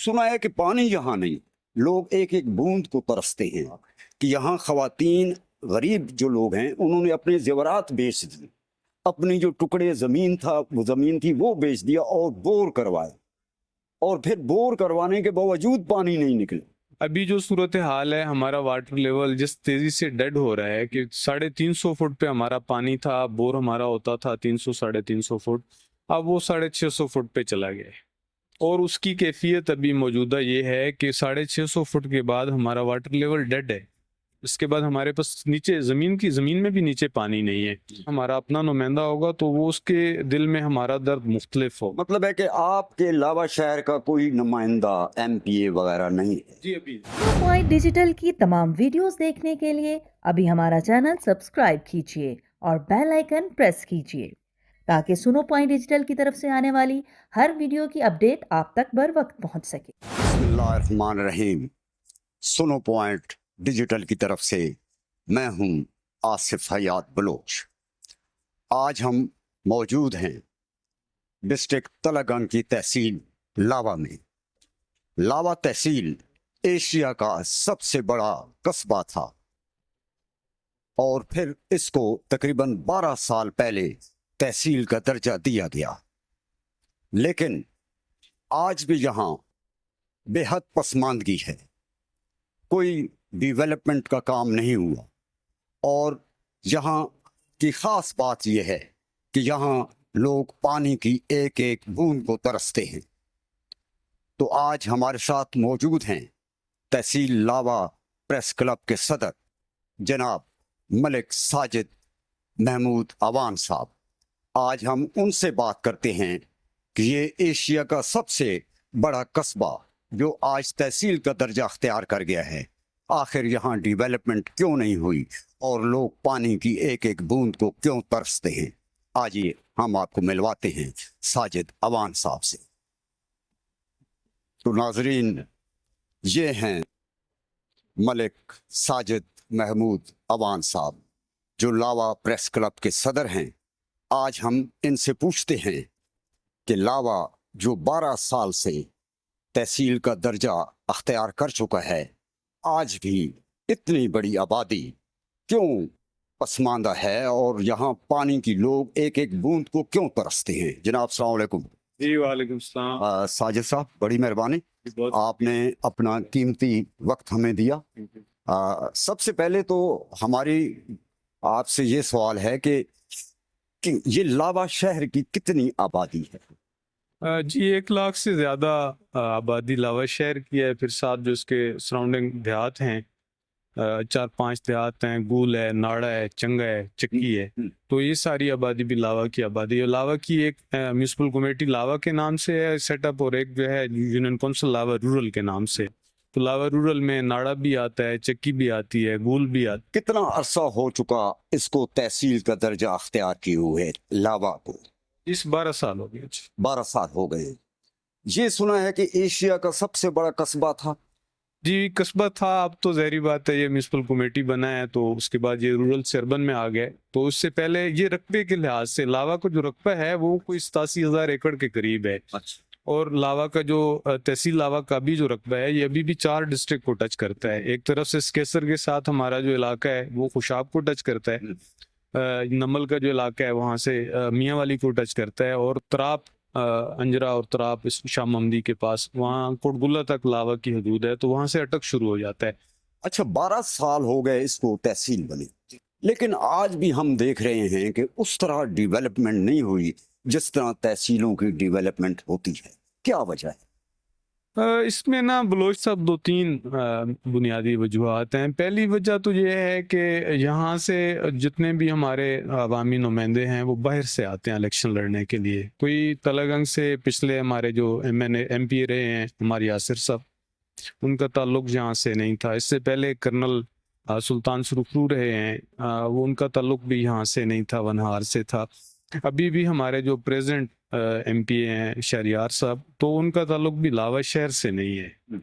सुना है कि पानी यहाँ नहीं, लोग एक एक बूंद को तरसते हैं कि यहाँ खवातीन गरीब जो लोग हैं उन्होंने अपने जेवरात बेच दिए, अपनी जो टुकड़े ज़मीन था वो ज़मीन थी वो बेच दिया और बोर करवाया, और फिर बोर करवाने के बावजूद पानी नहीं निकले। अभी जो सूरत हाल है, हमारा वाटर लेवल जिस तेजी से डेड हो रहा है कि 350 फुट पे हमारा पानी था, बोर हमारा होता था 300 350 फुट, अब वो 650 फुट पे चला गया है। और उसकी कैफियत अभी मौजूदा ये है कि 650 फुट के बाद हमारा वाटर लेवल डेड है। इसके बाद हमारे पास नीचे ज़मीन में भी नीचे पानी नहीं है। हमारा अपना नुमाइंदा होगा तो वो उसके दिल में हमारा दर्द मुख्तलिफ हो। मतलब है कि आपके लावा शहर का कोई नुमाइंदा एमपीए वगैरह नहीं है? जी अभी पॉइंट डिजिटल की तमाम वीडियोस देखने के लिए अभी हमारा चैनल सब्सक्राइब कीजिए और बेल आइकन प्रेस कीजिए ताकि सुनो पॉइंट डिजिटल की तरफ से आने वाली हर वीडियो की अपडेट आप तक बर वक्त पहुंच सके। बिस्मिल्लाहिर्रहमानिर्रहीम। सुनो पॉइंट डिजिटल की तरफ से मैं हूं आसिफ हयात बलोच। आज हम मौजूद हैं डिस्ट्रिक्ट तलागंग की तहसील लावा में। लावा तहसील एशिया का सबसे बड़ा कस्बा था और फिर इसको तकरीबन 12 साल पहले तहसील का दर्जा दिया गया, लेकिन आज भी यहाँ बेहद पसमानदगी है, कोई डेवलपमेंट का काम नहीं हुआ। और यहाँ की ख़ास बात यह है कि यहाँ लोग पानी की एक एक बूंद को तरसते हैं। तो आज हमारे साथ मौजूद हैं तहसील लावा प्रेस क्लब के सदर जनाब मलिक साजिद महमूद अवान साहब। आज हम उनसे बात करते हैं कि ये एशिया का सबसे बड़ा कस्बा जो आज तहसील का दर्जा अख्तियार कर गया है, आखिर यहाँ डेवलपमेंट क्यों नहीं हुई और लोग पानी की एक एक बूंद को क्यों तरसते हैं। आइए हम आपको मिलवाते हैं साजिद अवान साहब से। तो नाजरीन, ये हैं मलिक साजिद महमूद अवान साहब जो लावा प्रेस क्लब के सदर हैं। आज हम इनसे पूछते हैं कि लावा जो 12 साल से तहसील का दर्जा अख्तियार कर चुका है, आज भी इतनी बड़ी आबादी क्यों पसमानदा है और यहाँ पानी की लोग एक एक बूंद को क्यों तरसते हैं। जनाब अस्सलाम वालेकुम। जी वालेकुम सलाम। साजिद साहब, बड़ी मेहरबानी, बहुत आपने अपना कीमती वक्त हमें दिया। सबसे पहले तो हमारी आपसे ये सवाल है कि ये लावा शहर की कितनी आबादी है? जी 1 लाख से ज़्यादा आबादी लावा शहर की है। फिर साथ जो इसके सराउंडिंग देहात हैं, 4-5 देहात हैं, गूल है, नाड़ा है, चंगा है, चक्की है। तो ये सारी आबादी भी लावा की आबादी है। लावा की एक म्यूनसिपल कमेटी लावा के नाम से है सेटअप, और एक जो है यूनियन काउंसिल लावा रूरल के नाम से। तो लावा रूरल में नाड़ा भी आता है, चक्की भी आती है, गूल भी आती है। कितना अरसा हो चुका इसको तहसील का दर्जा अख्तियार किए हुए लावा को? इस 12 साल हो गए। 12 साल हो गए। ये सुना है कि एशिया का सबसे बड़ा कस्बा था। जी कस्बा था, अब तो ज़ाहिर बात है ये म्यूनसिपल कमेटी बना है तो उसके बाद ये रूरल से अर्बन में आ गए। तो उससे पहले ये रकबे के लिहाज से लावा का जो रकबा है वो कोई 87,000 एकड़ के करीब है। और लावा का जो तहसील लावा का भी जो रकबा है ये अभी भी 4 डिस्ट्रिक्ट को टच करता है। एक तरफ से स्केसर के साथ हमारा जो इलाका है वो खुशाब को टच करता है, नमल का जो इलाका है वहाँ से मियाँ वाली को टच करता है, और तराप अंजरा और तराप इस शाह महमदी के पास वहाँ कोटगुल्ला तक लावा की हदूद है, तो वहाँ से अटक शुरू हो जाता है। अच्छा, 12 साल हो गए इसको तहसील बने, लेकिन आज भी हम देख रहे हैं कि उस तरह डेवलपमेंट नहीं हुई जिस तरह तहसीलों की डेवलपमेंट होती है। क्या वजह है? इसमें ना बलोच साहब 2-3 बुनियादी वजूहात हैं। पहली वजह तो ये है कि यहाँ से जितने भी हमारे अवामी नुमाइंदे हैं वो बाहर से आते हैं इलेक्शन लड़ने के लिए। कोई तलागंग से पिछले हमारे जो एमपी रहे हैं हमारे यासिर साहब, उनका ताल्लुक यहाँ से नहीं था। इससे पहले कर्नल सुल्तान सुरखरू रहे हैं, वो उनका ताल्लुक भी यहाँ से नहीं था, वनहार से था। अभी भी हमारे जो प्रेजेंट एमपी हैं शहरियार साहब, तो उनका ताल्लुक भी लावा शहर से नहीं है।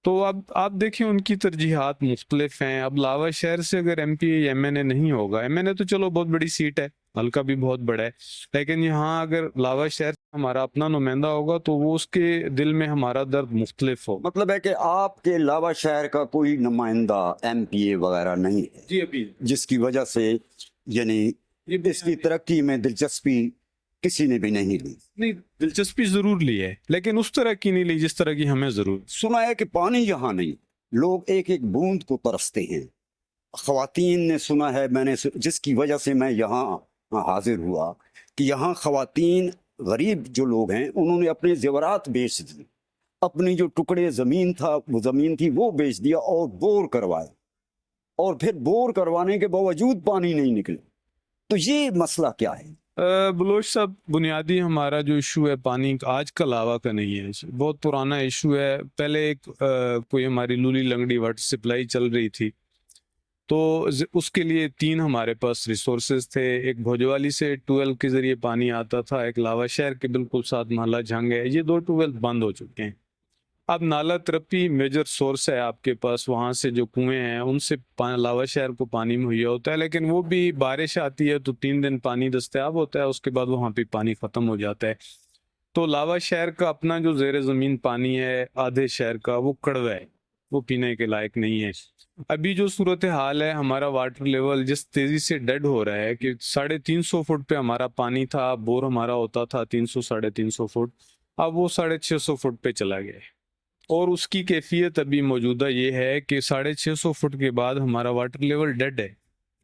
तो अब आप देखें उनकी तरजीहात मुख्तलिफ हैं। अब लावा शहर से अगर एमपी एमएनए नहीं होगा, एमएनए तो चलो बहुत बड़ी सीट है, हल्का भी बहुत बड़ा है, लेकिन यहाँ अगर लावा शहर हमारा अपना नुमाइंदा होगा तो वो उसके दिल में हमारा दर्द मुख्तलिफ हो। मतलब है कि आपके लावा शहर का कोई नुमाइंदा एमपीए वगैरह नहीं है जी अभी जिसकी वजह से यानी ये इसकी तरक्की में दिलचस्पी किसी ने भी नहीं ली। नहीं, दिलचस्पी जरूर ली है लेकिन उस तरह की नहीं ली जिस तरह की हमें जरूर। सुना है कि पानी यहाँ नहीं, लोग एक एक बूंद को तरसते हैं। ख्वातीन ने सुना है, जिसकी वजह से मैं यहाँ हाजिर हुआ कि यहाँ ख्वातीन गरीब जो लोग हैं उन्होंने अपने जेवरात बेच दिए, अपनी जो टुकड़े ज़मीन थी वो बेच दिया और बोर करवाया, और फिर बोर करवाने के बावजूद पानी नहीं निकले। तो ये मसला क्या है? बलोच साहब, बुनियादी हमारा जो इशू है पानी का आज का लावा का नहीं है, बहुत पुराना इशू है। पहले एक कोई हमारी लूली लंगड़ी वाटर सप्लाई चल रही थी तो उसके लिए 3 हमारे पास रिसोर्सेज थे। एक भोजवाली से ट्यूबवेल के जरिए पानी आता था, एक लावा शहर के बिल्कुल साथ नाला झंग है, ये 2 ट्यूबवेल बंद हो चुके हैं। अब नाला तरप्पी मेजर सोर्स है आपके पास, वहाँ से जो कुएं हैं उनसे लावा शहर को पानी मुहैया होता है, लेकिन वो भी बारिश आती है तो 3 दिन पानी दस्तयाब होता है, उसके बाद वहाँ पे पानी ख़त्म हो जाता है। तो लावा शहर का अपना जो ज़ेर ज़मीन पानी है आधे शहर का, वो कड़वा है, वो पीने के लायक नहीं है। अभी जो सूरत हाल है, हमारा वाटर लेवल जिस तेज़ी से डेड हो रहा है कि 350 फुट पे हमारा पानी था, बोर हमारा होता था 300 350 फुट, अब वो 650 फुट पे चला गया है। और उसकी कैफियत अभी मौजूदा ये है कि 650 फुट के बाद हमारा वाटर लेवल डेड है,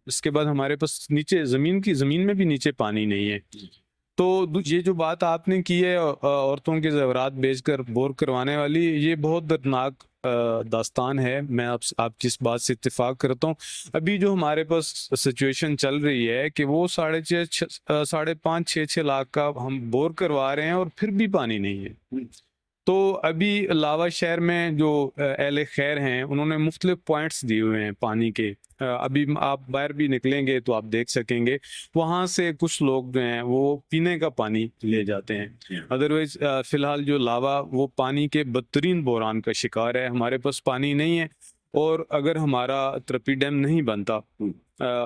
इसके बाद हमारे पास नीचे ज़मीन में भी नीचे पानी नहीं है। तो ये जो बात आपने की है औरतों के ज़ेवरात बेचकर बोर करवाने वाली, ये बहुत दर्दनाक दास्तान है। मैं आपकी इस बात से इत्तेफाक करता हूँ। अभी जो हमारे पास सिचुएशन चल रही है कि वो 5.5-6 लाख का हम बोर करवा रहे हैं और फिर भी पानी नहीं है। तो अभी लावा शहर में जो अहले खैर हैं उन्होंने मुख्तलिफ पॉइंट्स दिए हुए हैं पानी के। अभी आप बाहर भी निकलेंगे तो आप देख सकेंगे वहाँ से कुछ लोग जो हैं वो पीने का पानी ले जाते हैं। अदरवाइज फ़िलहाल जो लावा वो पानी के बदतरीन बहरान का शिकार है। हमारे पास पानी नहीं है और अगर हमारा तरप्पी डैम नहीं बनता,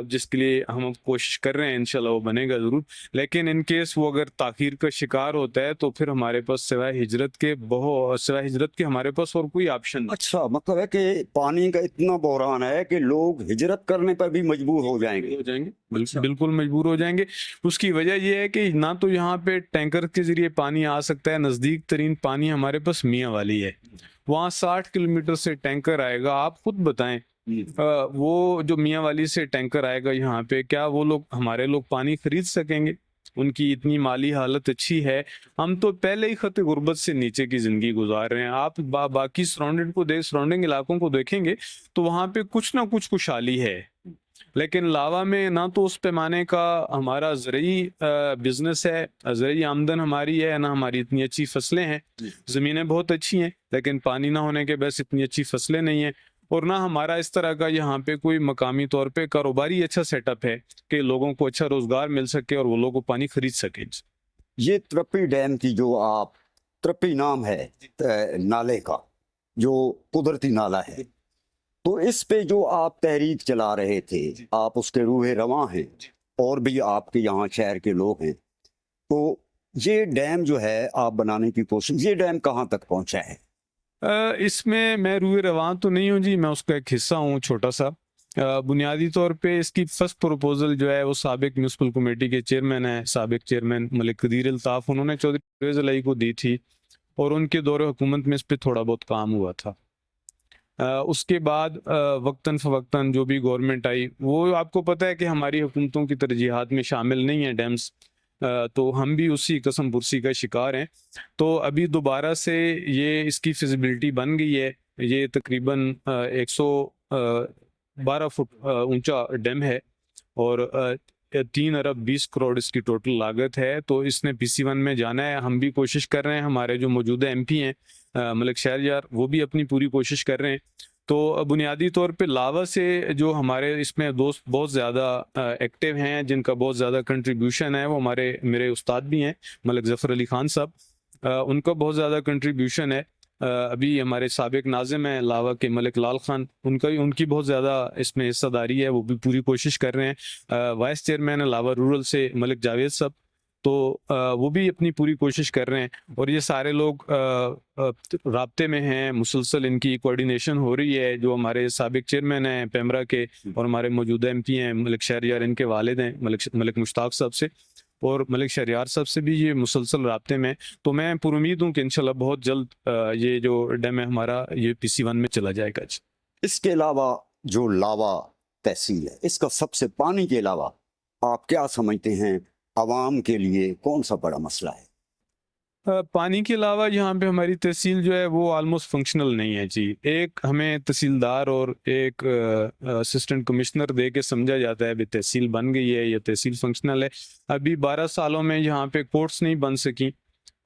जिसके लिए हम कोशिश कर रहे हैं, इंशाल्लाह वो बनेगा ज़रूर, लेकिन इन केस वो अगर ताख़ीर का शिकार होता है तो फिर हमारे पास सिवाय हिजरत के हमारे पास और कोई ऑप्शन नहीं। अच्छा, मतलब है कि पानी का इतना बहरान है कि लोग हिजरत करने पर भी मजबूर हो जाएंगे। बिल्कुल मजबूर हो जाएंगे। उसकी वजह यह है कि ना तो यहाँ पे टैंकर के जरिए पानी आ सकता है, नज़दीक तरीन पानी हमारे पास मियाँ वाली है, वहाँ 60 किलोमीटर से टैंकर आएगा। आप खुद बताएं, वो जो मियाँ वाली से टैंकर आएगा यहाँ पे, क्या वो लोग हमारे लोग पानी खरीद सकेंगे? उनकी इतनी माली हालत अच्छी है, हम तो पहले ही खत गुर्बत से नीचे की जिंदगी गुजार रहे हैं। आप बाकी सराउंडिंग इलाकों को देखेंगे तो वहाँ पे कुछ ना कुछ खुशहाली है, लेकिन लावा में ना तो उस पैमाने का हमारा ज़रूरी बिजनेस है, ज़रूरी आमदन हमारी है, ना हमारी इतनी अच्छी फसलें हैं। ज़मीनें बहुत अच्छी हैं लेकिन पानी ना होने के बस इतनी अच्छी फसलें नहीं हैं, और ना हमारा इस तरह का यहाँ पे कोई मकामी तौर पे कारोबारी अच्छा सेटअप है कि लोगों को अच्छा रोजगार मिल सके और वो लोगों को पानी खरीद सके। ये तरप्पी डैम की जो आप, तरप्पी नाम है नाले का, जो कुदरती नाला है, तो इस पे जो आप तहरीक चला रहे थे, आप उसके रूहे रवां हैं और भी आपके यहाँ शहर के लोग हैं, तो ये डैम जो है आप बनाने की कोशिश, ये डैम कहाँ तक पहुँचा है? इसमें मैं रूए रवां तो नहीं हूँ जी, मैं उसका एक हिस्सा हूँ छोटा सा। बुनियादी तौर पे इसकी फर्स्ट प्रपोजल जो है वो साबिक म्यूनसिपल कमेटी के चेयरमैन है, साबिक चेयरमैन मलिक कदीर अल्ताफ़, उन्होंने चौधरी परवेज़ अलाई को दी थी और उनके दौरे हुकूमत में इस पर थोड़ा बहुत काम हुआ था। उसके बाद वक्तन फ़वक्तन जो भी गवर्नमेंट आई, वो आपको पता है कि हमारी हुकूमतों की तरजीहात में शामिल नहीं है डैम्स, तो हम भी उसी कसम पुरसी का शिकार हैं। तो अभी दोबारा से ये इसकी फिजिबिलिटी बन गई है। ये तकरीबन 112 फुट ऊंचा डैम है और 3 अरब 20 करोड़ इसकी टोटल लागत है। तो इसने PC1 में जाना है। हम भी कोशिश कर रहे हैं, हमारे जो मौजूदा MP हैं मलिक शहरयार, वो भी अपनी पूरी कोशिश कर रहे हैं। तो बुनियादी तौर पे लावा से जो हमारे इसमें दोस्त बहुत ज़्यादा एक्टिव हैं, जिनका बहुत ज़्यादा कंट्रीब्यूशन है, वो मेरे उस्ताद भी हैं मलिक ज़फ़र अली ख़ान साहब, उनका बहुत ज़्यादा कंट्रीब्यूशन है। अभी हमारे साबिक नाज़िम हैं लावा के मलिक लाल खान, उनकी बहुत ज़्यादा इसमें हिस्सेदारी है, वो भी पूरी कोशिश कर रहे हैं। वाइस चेयरमैन है लावा रूरल से मलिक जावेद साहब, तो वो भी अपनी पूरी कोशिश कर रहे हैं और ये सारे लोग राब्ते में हैं, मुसलसल इनकी कोऑर्डिनेशन हो रही है। जो हमारे साबिक चेयरमैन हैं पेमरा के और हमारे मौजूदा एमपी हैं मलिक शहरियार, इनके वालिद हैं मलिक मुश्ताक साहब से, और मलिक शहरियार साहब से भी ये मुसलसल राब्ते में। तो मैं पुरुमीद हूँ कि इंशाल्लाह बहुत जल्द ये जो डैम है हमारा ये PC1 में चला जाएगा। इसके अलावा जो लावा तहसील है, इसका सबसे पानी के अलावा आप क्या समझते हैं आवाम के लिए कौन सा बड़ा मसला है? पानी के अलावा यहाँ पे हमारी तहसील जो है वो ऑलमोस्ट फंक्शनल नहीं है जी। एक हमें तहसीलदार और एक असिस्टेंट कमिश्नर दे के समझा जाता है भी तहसील बन गई है या तहसील फंक्शनल है। अभी 12 सालों में यहाँ पे कोर्ट्स नहीं बन सकी,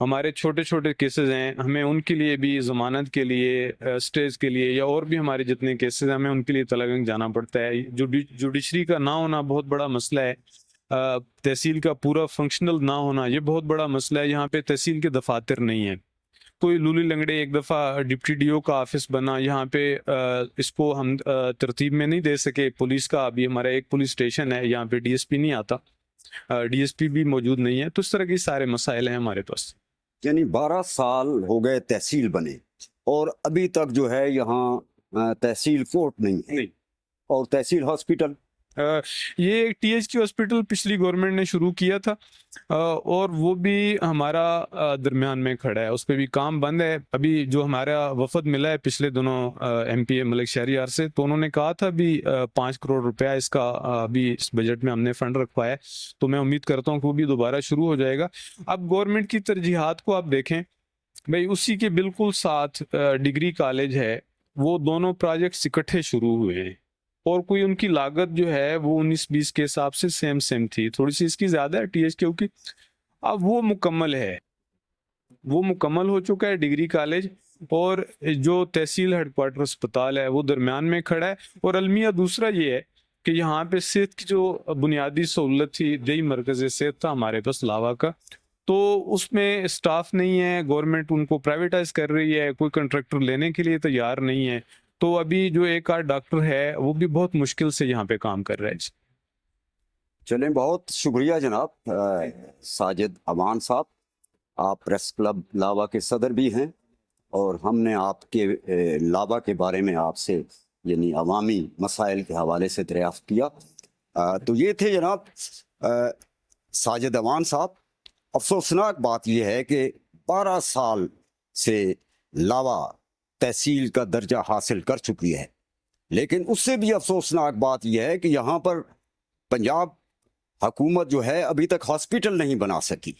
हमारे छोटे छोटे केसेस हैं, हमें उनके लिए भी ज़मानत के लिए स्टेज के लिए या और भी हमारे जितने केसेस हैं हमें उनके लिए तलगंग जाना पड़ता है। जुडिशरी का ना होना बहुत बड़ा मसला है। तहसील का पूरा फंक्शनल ना होना ये बहुत बड़ा मसला है। यहाँ पे तहसील के दफातर नहीं है, कोई लूली लंगड़े एक दफ़ा डिप्टी DO का ऑफिस बना, यहाँ पे इसको हम तरतीब में नहीं दे सके। पुलिस का अभी हमारा एक पुलिस स्टेशन है, यहाँ पे DSP नहीं आता, DSP भी मौजूद नहीं है। तो इस तरह के सारे मसाइल हैं हमारे पास। यानी 12 साल हो गए तहसील बने और अभी तक जो है यहाँ तहसील कोर्ट नहीं है नहीं। और तहसील हॉस्पिटल। ये THQ हॉस्पिटल पिछली गवर्नमेंट ने शुरू किया था और वो भी हमारा दरमियान में खड़ा है, उस पर भी काम बंद है। अभी जो हमारा वफद मिला है पिछले दिनों MP मलिक शहरियार से, तो उन्होंने कहा था भी 5 करोड़ रुपया इसका अभी इस बजट में हमने फंड रखवाया है, तो मैं उम्मीद करता हूँ कि वो भी दोबारा शुरू हो जाएगा। अब गवर्नमेंट की तरजीहात को आप देखें भाई, उसी के बिल्कुल साथ डिग्री कॉलेज है, वो दोनों प्रोजेक्ट्स इकट्ठे शुरू हुए हैं और कोई उनकी लागत जो है वो 19-20 के हिसाब से सेम थी, थोड़ी सी इसकी ज़्यादा है THQ की। अब वो मुकम्मल है, वो मुकम्मल हो चुका है डिग्री कॉलेज, और जो तहसील हेडक्वार्टर अस्पताल है वो दरमियान में खड़ा है। और अलमिया दूसरा ये है कि यहाँ पे सेहत की जो बुनियादी सहूलत थी, देही मरकज़ सेहत था हमारे पास लावा का, तो उसमें स्टाफ नहीं है, गवर्नमेंट उनको प्राइवेटाइज कर रही है, कोई कंट्रैक्टर लेने के लिए तैयार नहीं है। तो अभी जो एक आध डॉक्टर है वो भी बहुत मुश्किल से यहाँ पे काम कर रहा है। चलें, बहुत शुक्रिया जनाब साजिद अमान साहब, आप प्रेस क्लब लावा के सदर भी हैं और हमने आपके लावा के बारे में आपसे यानी अवामी मसाइल के हवाले से दरियाफ्त किया। तो ये थे जनाब साजिद अमान साहब। अफसोसनाक बात यह है कि 12 साल से लावा तहसील का दर्जा हासिल कर चुकी है, लेकिन उससे भी अफसोसनाक बात यह है कि यहाँ पर पंजाब हुकूमत जो है अभी तक हॉस्पिटल नहीं बना सकी।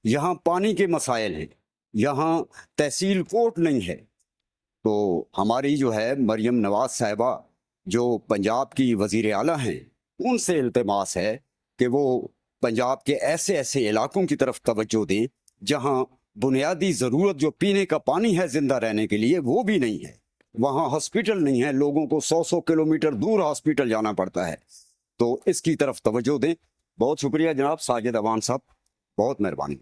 यहाँ पानी के मसाइल हैं, यहाँ तहसील कोर्ट नहीं है। तो हमारी जो है मरियम नवाज साहिबा जो पंजाब की वज़ीर आला हैं, उनसे इल्तिमास है कि वो पंजाब के ऐसे ऐसे इलाकों की तरफ तवज्जो दें जहाँ बुनियादी ज़रूरत जो पीने का पानी है ज़िंदा रहने के लिए वो भी नहीं है, वहाँ हॉस्पिटल नहीं है, लोगों को 100 किलोमीटर दूर हॉस्पिटल जाना पड़ता है। तो इसकी तरफ तवज्जो दें। बहुत शुक्रिया जनाब साजिद अमान साहब, बहुत मेहरबानी।